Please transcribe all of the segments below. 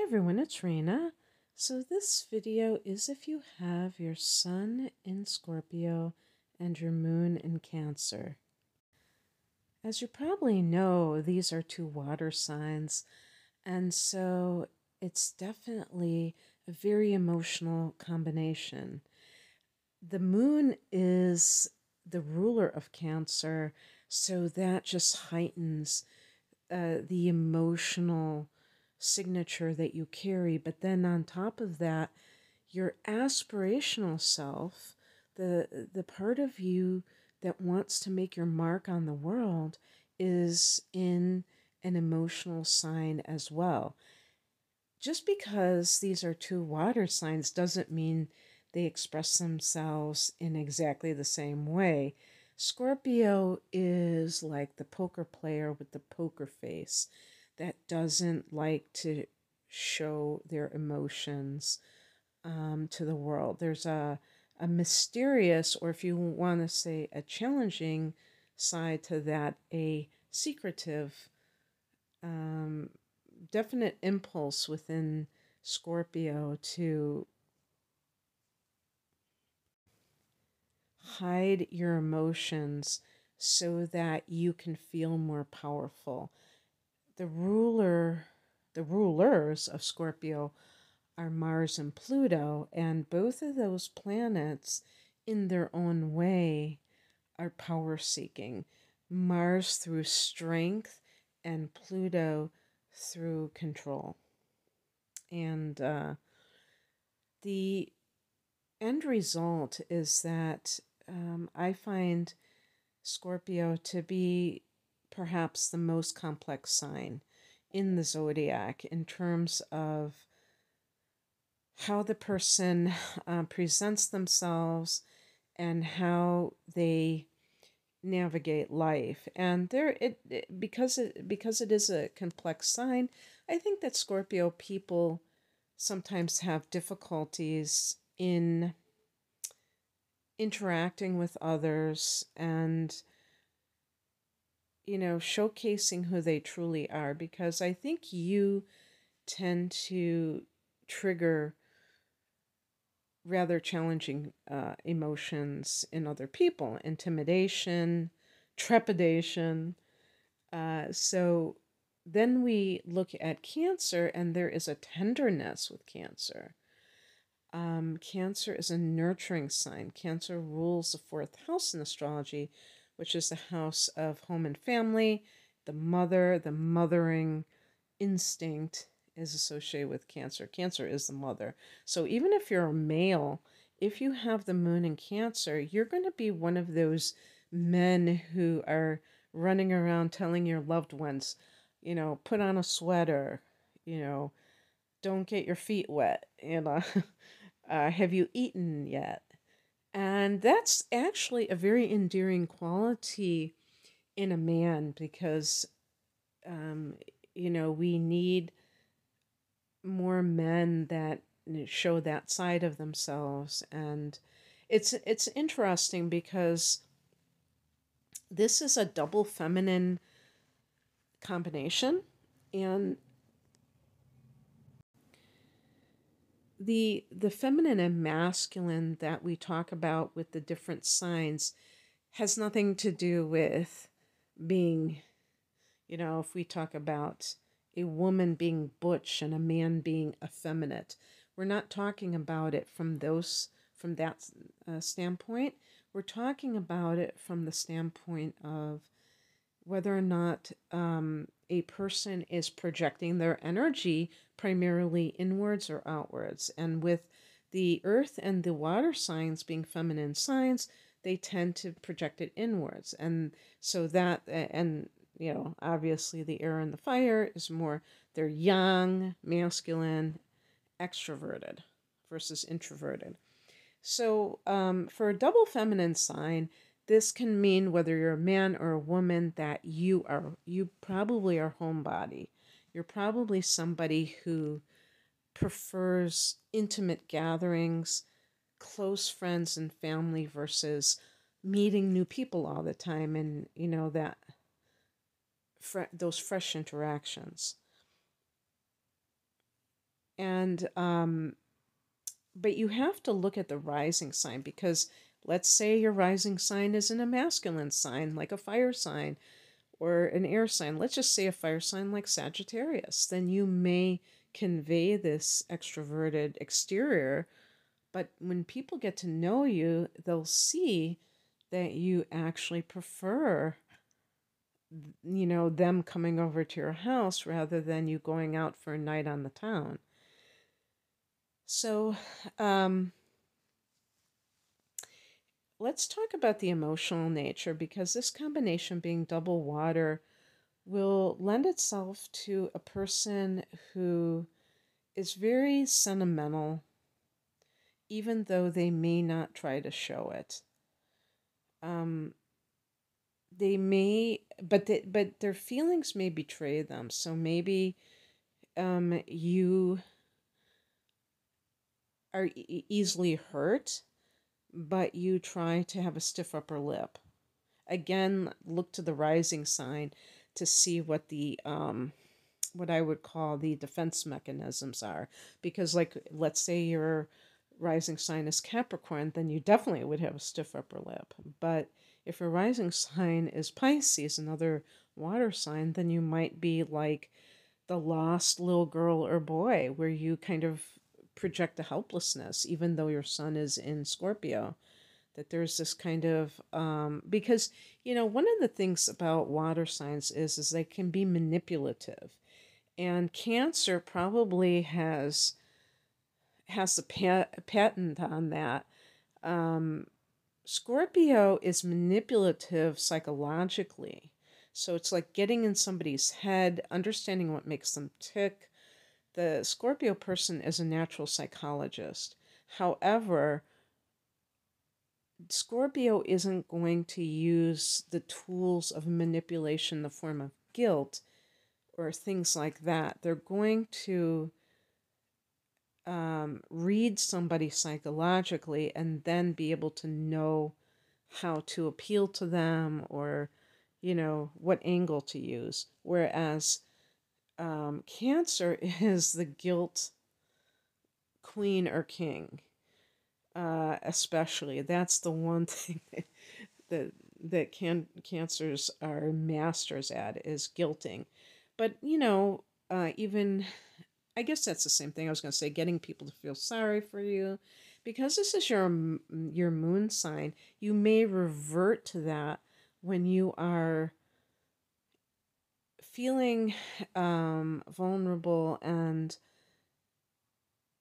everyone, it's Rena. So this video is if you have your sun in Scorpio and your moon in Cancer. As you probably know, these are two water signs, and so it's definitely a very emotional combination. The moon is the ruler of Cancer, so that just heightens the emotional signature that you carry. But then on top of that, your aspirational self, the part of you that wants to make your mark on the world, is in an emotional sign as well. Just because these are two water signs doesn't mean they express themselves in exactly the same way. Scorpio is like the poker player with the poker face that doesn't like to show their emotions to the world. There's a mysterious, or if you want to say a challenging side to that, a secretive, um, definite impulse within Scorpio to hide your emotions so that you can feel more powerful. The rulers of Scorpio are Mars and Pluto, and both of those planets in their own way are power seeking. Mars through strength and Pluto through control. And the end result is that I find Scorpio to be perhaps the most complex sign in the zodiac in terms of how the person presents themselves and how they navigate life. And because it is a complex sign, I think that Scorpio people sometimes have difficulties in interacting with others and showcasing who they truly are, because I think you tend to trigger rather challenging emotions in other people: intimidation, trepidation. So then we look at Cancer, and there is a tenderness with Cancer. Cancer is a nurturing sign. Cancer rules the fourth house in astrology, which is the house of home and family. The mother, the mothering instinct is associated with Cancer. Cancer is the mother. So even if you're a male, if you have the moon in Cancer, you're going to be one of those men who are running around telling your loved ones, put on a sweater, don't get your feet wet, have you eaten yet? And that's actually a very endearing quality in a man, because, we need more men that show that side of themselves. And it's interesting because this is a double feminine combination, and the feminine and masculine that we talk about with the different signs has nothing to do with being, if we talk about a woman being butch and a man being effeminate, we're not talking about it from that standpoint. We're talking about it from the standpoint of whether or not a person is projecting their energy primarily inwards or outwards. And with the earth and the water signs being feminine signs, they tend to project it inwards. And so that, and obviously the air and the fire is more, they're young, masculine, extroverted versus introverted. So for a double feminine sign, this can mean, whether you're a man or a woman, that you probably are homebody. You're probably somebody who prefers intimate gatherings, close friends and family, versus meeting new people all the time, and that those fresh interactions. And but you have to look at the rising sign, because let's say your rising sign isn't a masculine sign like a fire sign or an air sign. Let's just say a fire sign like Sagittarius. Then you may convey this extroverted exterior, but when people get to know you, they'll see that you actually prefer, them coming over to your house rather than you going out for a night on the town. So, let's talk about the emotional nature, because this combination being double water will lend itself to a person who is very sentimental, even though they may not try to show it. Um, they may, but their feelings may betray them. So maybe you are easily hurt, but you try to have a stiff upper lip. Again, look to the rising sign to see what I would call the defense mechanisms are. Because, like, let's say your rising sign is Capricorn, then you definitely would have a stiff upper lip. But if your rising sign is Pisces, another water sign, then you might be like the lost little girl or boy, where you kind of project a helplessness, even though your sun is in Scorpio. That there's this kind of because one of the things about water signs is they can be manipulative, and Cancer probably has a patent on that. um, Scorpio is manipulative psychologically. So it's like getting in somebody's head, understanding what makes them tick. The Scorpio person is a natural psychologist. However, Scorpio isn't going to use the tools of manipulation in the form of guilt or things like that. They're going to read somebody psychologically and then be able to know how to appeal to them, or what angle to use. Whereas Cancer is the guilt queen or king. Especially, that's the one thing that cancers are masters at, is guilting. But even, I guess that's the same thing I was going to say, getting people to feel sorry for you. Because this is your moon sign, you may revert to that when you are feeling vulnerable and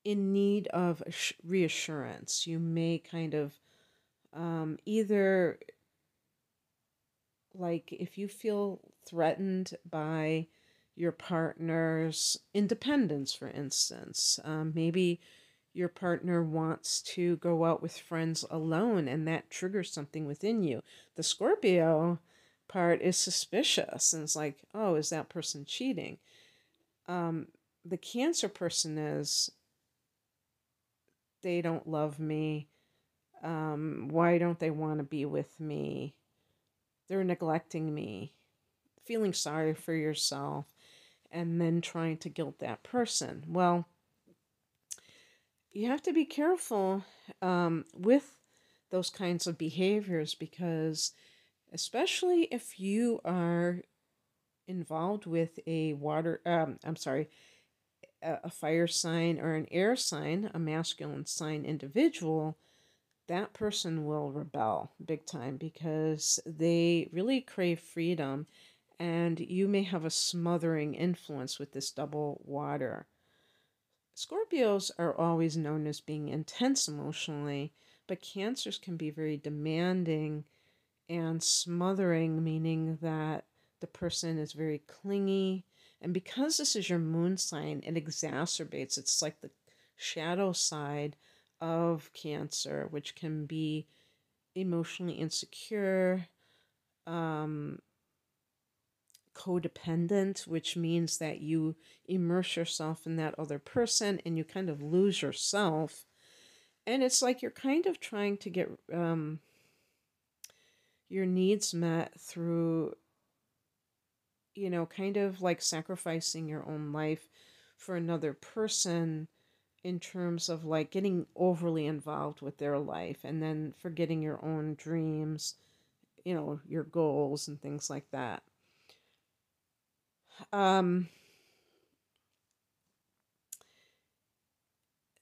in need of reassurance. You may kind of either, like, if you feel threatened by your partner's independence, for instance, maybe your partner wants to go out with friends alone and that triggers something within you. The Scorpio part is suspicious and it's like, oh, is that person cheating? The Cancer person is, they don't love me. Why don't they want to be with me? They're neglecting me. Feeling sorry for yourself and then trying to guilt that person. Well, you have to be careful with those kinds of behaviors, because especially if you are involved with a a fire sign or an air sign, a masculine sign individual, that person will rebel big time because they really crave freedom, and you may have a smothering influence with this double water. Scorpios are always known as being intense emotionally, but Cancers can be very demanding and smothering, meaning that the person is very clingy. And because this is your moon sign, it exacerbates. It's like the shadow side of Cancer, which can be emotionally insecure, codependent, which means that you immerse yourself in that other person and you kind of lose yourself. And it's like you're kind of trying to get your needs met through, kind of like sacrificing your own life for another person in terms of like getting overly involved with their life and then forgetting your own dreams, your goals and things like that. Um,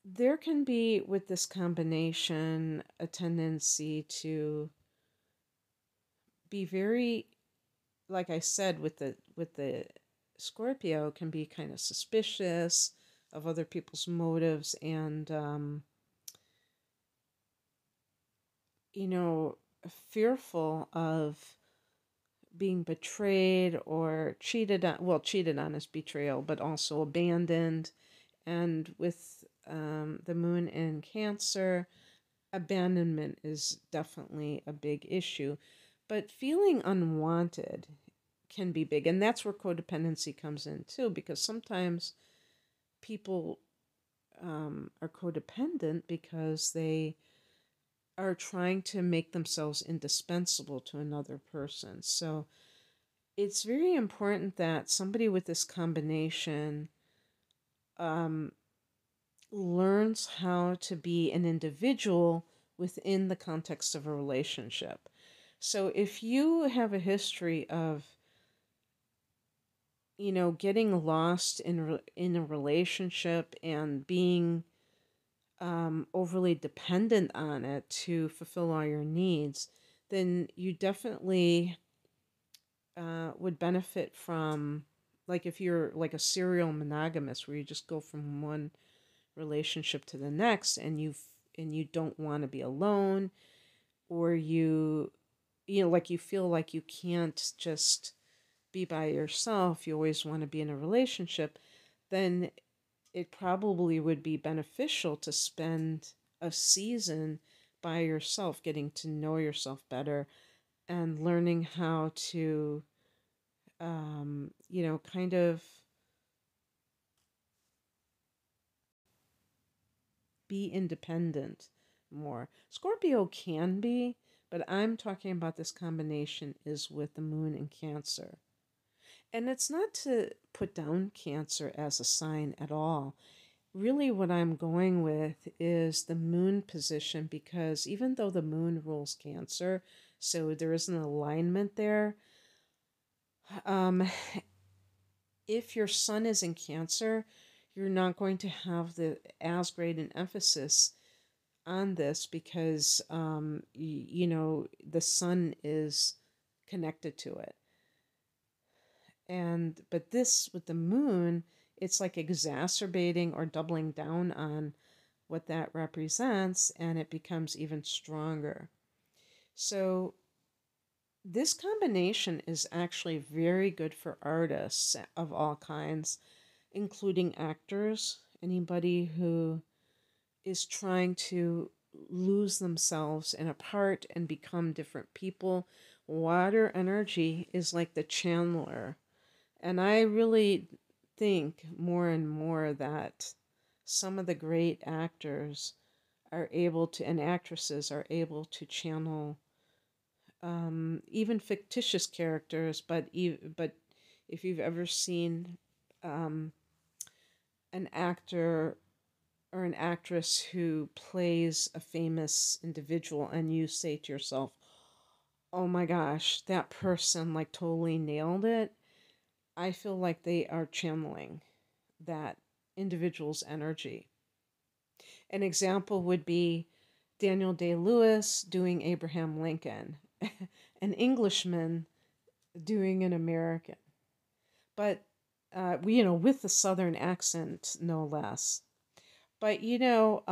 there can be with this combination a tendency to be very, like I said, with the Scorpio, can be kind of suspicious of other people's motives and you know fearful of being betrayed or cheated on. Well, cheated on is betrayal, but also abandoned. And with the moon in Cancer, abandonment is definitely a big issue. But feeling unwanted can be big. And that's where codependency comes in too, because sometimes people are codependent because they are trying to make themselves indispensable to another person. So it's very important that somebody with this combination um, learns how to be an individual within the context of a relationship. So if you have a history of, getting lost in a relationship and being overly dependent on it to fulfill all your needs, then you definitely would benefit from, like, if you're like a serial monogamous where you just go from one relationship to the next and you don't want to be alone, or like you feel like you can't just be by yourself, you always want to be in a relationship, then it probably would be beneficial to spend a season by yourself, getting to know yourself better and learning how to, kind of be independent more. Scorpio can be, but I'm talking about this combination is with the moon in Cancer. And it's not to put down Cancer as a sign at all. Really, what I'm going with is the moon position, because even though the moon rules Cancer, so there is an alignment there, um, if your sun is in Cancer, you're not going to have as great an emphasis on this because, the sun is connected to it. But this with the moon, it's like exacerbating or doubling down on what that represents, and it becomes even stronger. So this combination is actually very good for artists of all kinds, including actors, anybody who is trying to lose themselves in a part and become different people. Water energy is like the channeler. And I really think more and more that some of the great actors are able to, and actresses are able to channel even fictitious characters. But if you've ever seen um, an actor or an actress who plays a famous individual, and you say to yourself, oh my gosh, that person like totally nailed it, I feel like they are channeling that individual's energy. An example would be Daniel Day-Lewis doing Abraham Lincoln, an Englishman doing an American, but with the Southern accent, no less. But Daniel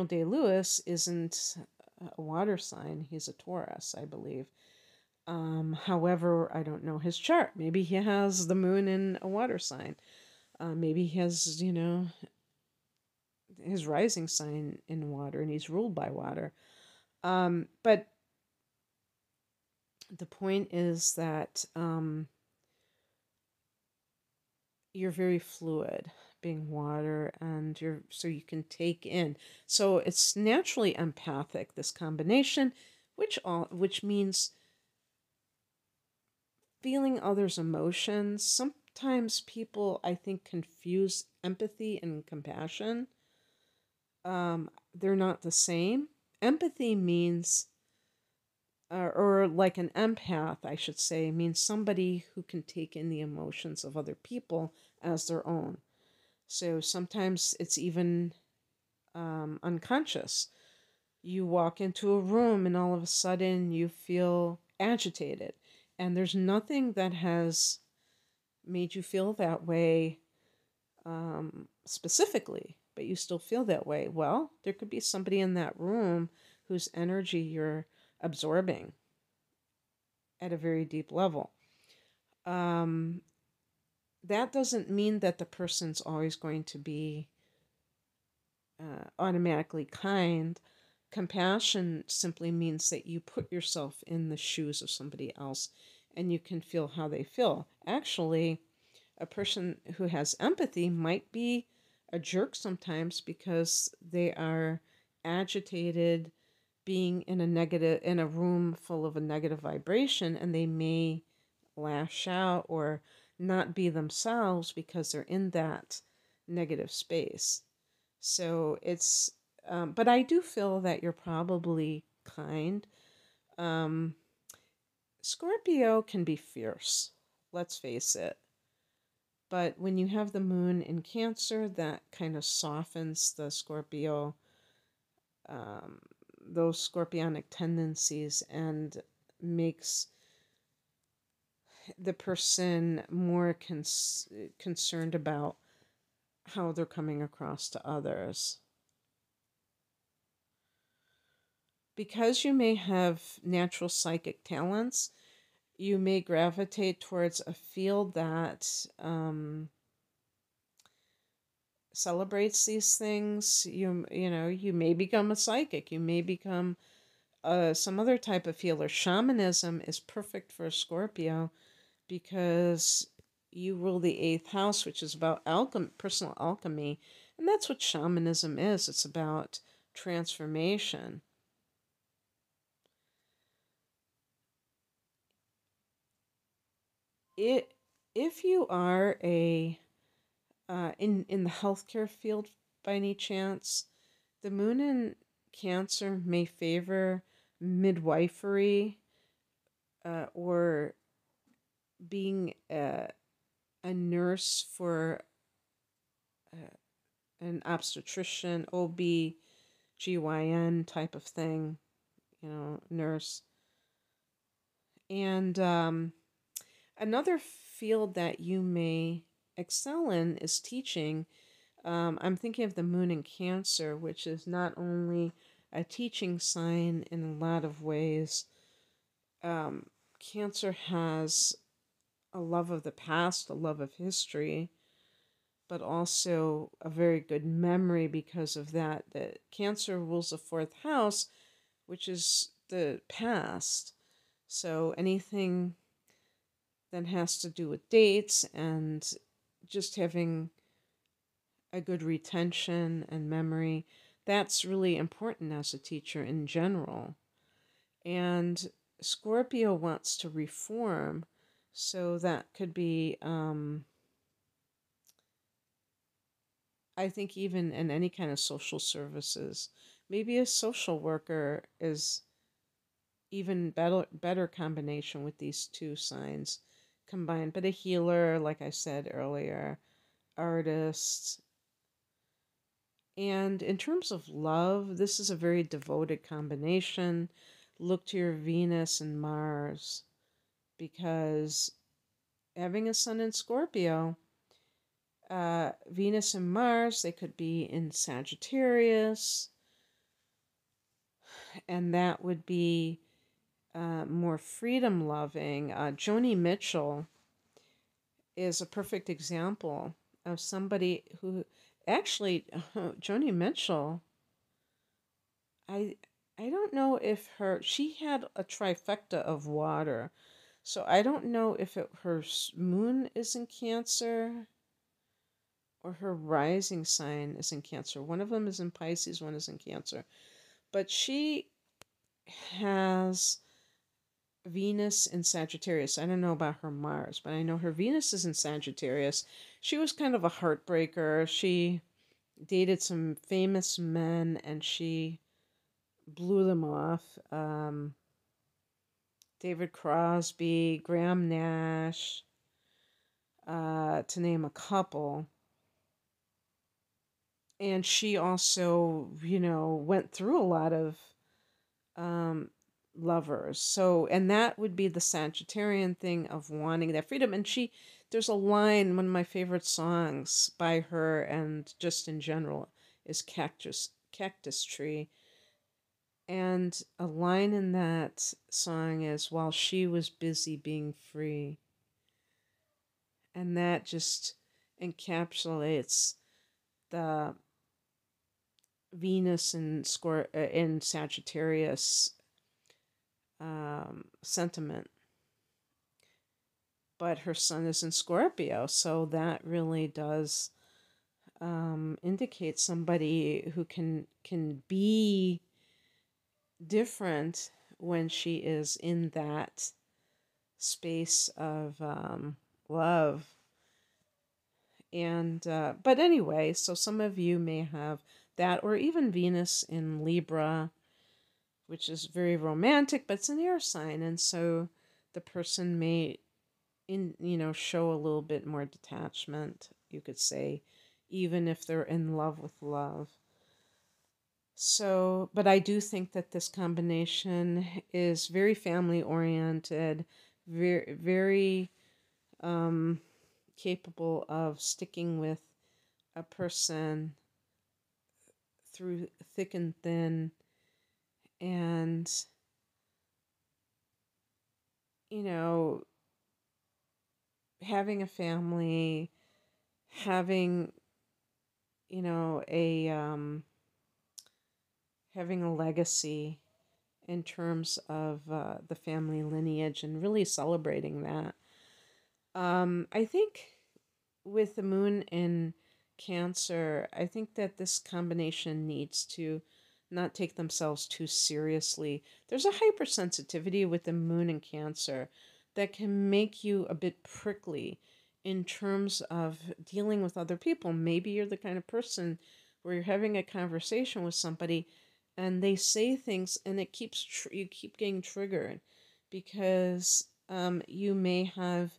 Day-Lewis isn't a water sign; he's a Taurus, I believe. However, I don't know his chart. Maybe he has the moon in a water sign. Maybe he has, his rising sign in water and he's ruled by water. But the point is that you're very fluid, being water, and so you can take in. So it's naturally empathic, this combination, which means feeling others' emotions. times people, I think, confuse empathy and compassion. They're not the same. Empathy means, or like an empath, I should say, means somebody who can take in the emotions of other people as their own. So sometimes it's even unconscious. You walk into a room and all of a sudden you feel agitated, and there's nothing that has made you feel that way specifically, but you still feel that way. Well, there could be somebody in that room whose energy you're absorbing at a very deep level. Um, that doesn't mean that the person's always going to be automatically kind. Compassion simply means that you put yourself in the shoes of somebody else and you can feel how they feel. Actually, a person who has empathy might be a jerk sometimes because they are agitated being in a room full of a negative vibration, and they may lash out or not be themselves because they're in that negative space. So it's but I do feel that you're probably kind. um Scorpio can be fierce, let's face it. But when you have the moon in Cancer, that kind of softens the Scorpio, um, those scorpionic tendencies, and makes the person more concerned about how they're coming across to others. Because you may have natural psychic talents, you may gravitate towards a field that celebrates these things. You know, you may become a psychic. You may become some other type of healer. Shamanism is perfect for a Scorpio because you rule the eighth house, which is about personal alchemy, and that's what shamanism is. It's about transformation. It If you are a in the healthcare field by any chance, the moon in Cancer may favor midwifery, or being a nurse for uh, an obstetrician, OB/GYN type of thing, you know, nurse. And another field that you may excel in is teaching. I'm thinking of the moon in Cancer, which is not only a teaching sign in a lot of ways. Cancer has a love of the past, a love of history, but also a very good memory because of that. That Cancer rules the fourth house, which is the past. So anything that has to do with dates and just having a good retention and memory, that's really important as a teacher in general. And Scorpio wants to reform, so that could be, I think, even in any kind of social services. Maybe a social worker is even better combination with these two signs combined. But a healer, like I said earlier, artist. And in terms of love, this is a very devoted combination. Look to your Venus and Mars, because having a sun in Scorpio, Venus and Mars, they could be in Sagittarius, and that would be more freedom loving. Joni Mitchell is a perfect example of somebody who actually, Joni Mitchell, I I don't know if she had a trifecta of water. So I don't know if her moon is in Cancer or her rising sign is in Cancer. One of them is in Pisces, one is in Cancer. But she has Venus in Sagittarius. I don't know about her Mars, but I know her Venus is in Sagittarius. She was kind of a heartbreaker. She dated some famous men and she blew them off. David Crosby, Graham Nash, to name a couple. And she also, went through a lot of um, lovers. So, and that would be the Sagittarian thing of wanting that freedom. And there's a line, one of my favorite songs by her, and just in general, is Cactus Tree. And a line in that song is, while she was busy being free. And that just encapsulates the Venus in Sagittarius sentiment. But her sun is in Scorpio, so that really does indicate somebody who can be different when she is in that space of love. And but anyway, so some of you may have that, or even Venus in Libra, which is very romantic, but it's an air sign, and so the person may show a little bit more detachment, you could say, even if they're in love with love. So, but I do think that this combination is very family oriented, very, very capable of sticking with a person through thick and thin, and having a family, having a having a legacy in terms of the family lineage, and really celebrating that. I think with the moon in Cancer, I think that this combination needs to not take themselves too seriously. There's a hypersensitivity with the moon in Cancer that can make you a bit prickly in terms of dealing with other people. Maybe you're the kind of person where you're having a conversation with somebody and they say things and it you keep getting triggered because you may have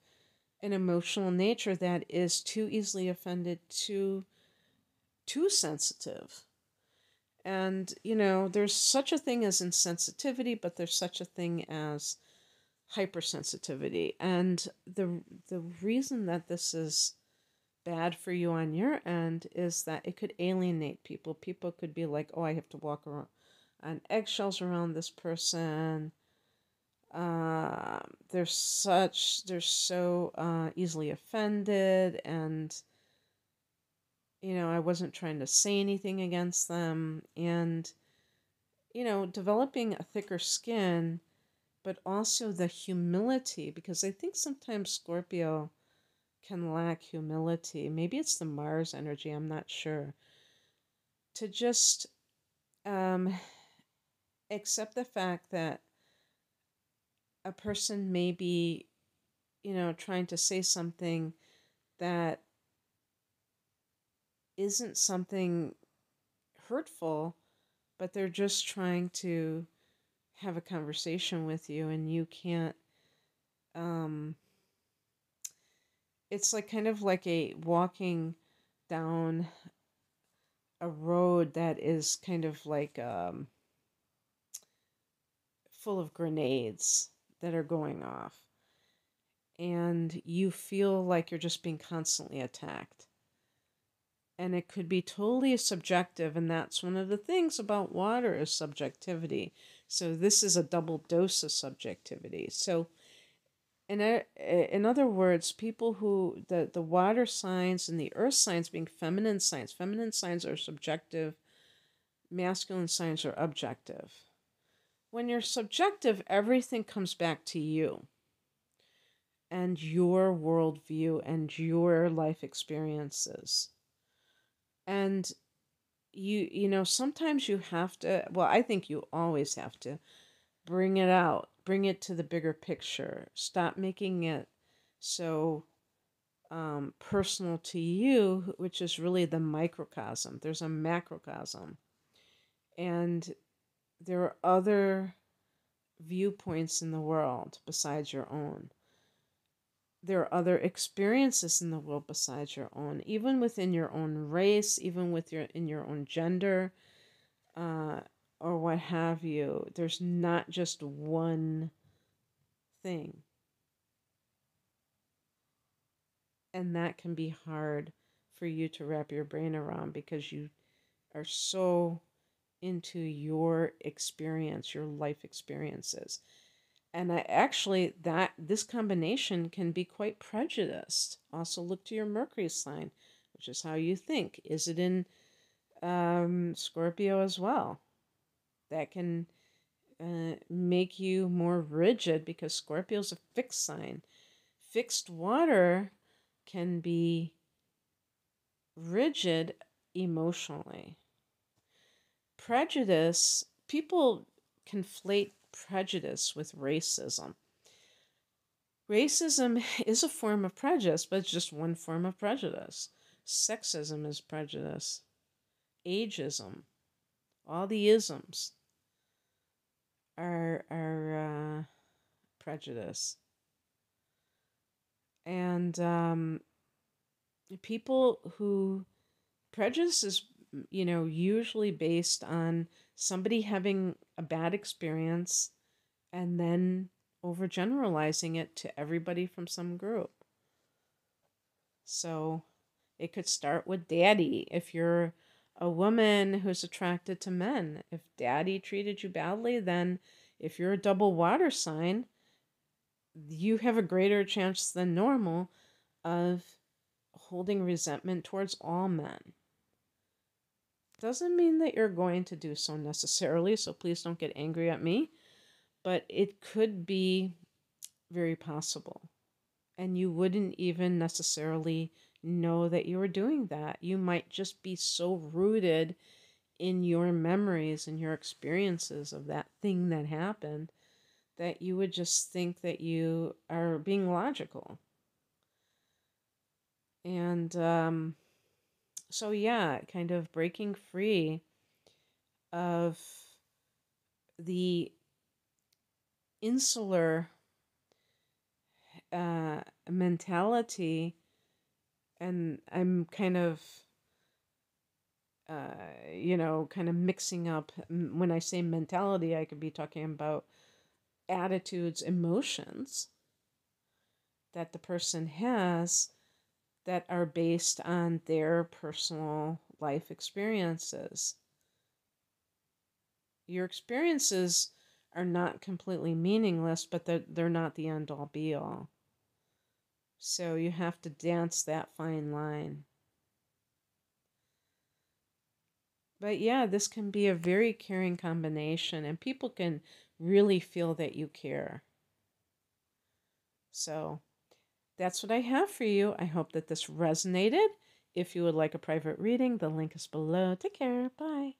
an emotional nature that is too easily offended, too sensitive. And there's such a thing as insensitivity, but there's such a thing as hypersensitivity. And the reason that this is bad for you on your end is that it could alienate people. People could be like, oh, I have to walk around on eggshells around this person. They're so easily offended, and I wasn't trying to say anything against them, and developing a thicker skin, but also the humility, because I think sometimes Scorpio can lack humility. Maybe it's the Mars energy, I'm not sure. To just accept the fact that a person may be, trying to say something that isn't something hurtful, but they're just trying to have a conversation with you, and you can't. It's like kind of like a walking down a road that is kind of like full of grenades that are going off, and you feel like you're just being constantly attacked. And it could be totally subjective, and that's one of the things about water is subjectivity. So this is a double dose of subjectivity. So in other words, people who, the water signs and the earth signs being feminine signs are subjective, masculine signs are objective. When you're subjective, everything comes back to you and your worldview and your life experiences. And sometimes you have to, well, I think you always have to bring it out, bring it to the bigger picture. Stop making it so personal to you, which is really the microcosm. There's a macrocosm. And there are other viewpoints in the world besides your own. There are other experiences in the world besides your own, even within your own race, even in your own gender, uh, or what have you. There's not just one thing. And that can be hard for you to wrap your brain around because you are so into your experience, your life experiences. And that this combination can be quite prejudiced. Also, look to your Mercury sign, which is how you think. Is it in Scorpio as well? That can make you more rigid because Scorpio is a fixed sign. Fixed water can be rigid emotionally. Prejudice, people conflate prejudice with racism. Racism is a form of prejudice, but it's just one form of prejudice. Sexism is prejudice. Ageism, all the isms are prejudice. And people who prejudice is, usually based on somebody having a bad experience and then overgeneralizing it to everybody from some group. So it could start with daddy. If you're a woman who's attracted to men, if daddy treated you badly, then if you're a double water sign, you have a greater chance than normal of holding resentment towards all men. Doesn't mean that you're going to do so necessarily, so please don't get angry at me, but it could be very possible. And you wouldn't even necessarily know that you were doing that. You might just be so rooted in your memories and your experiences of that thing that happened that you would just think that you are being logical. And so, yeah, kind of breaking free of the insular mentality. And I'm kind of, kind of mixing up. When I say mentality, I could be talking about attitudes, emotions that the person has that are based on their personal life experiences. Your experiences are not completely meaningless, but they're not the end all be all. So you have to dance that fine line. But yeah, this can be a very caring combination, and people can really feel that you care. So that's what I have for you. I hope that this resonated. If you would like a private reading, the link is below. Take care. Bye.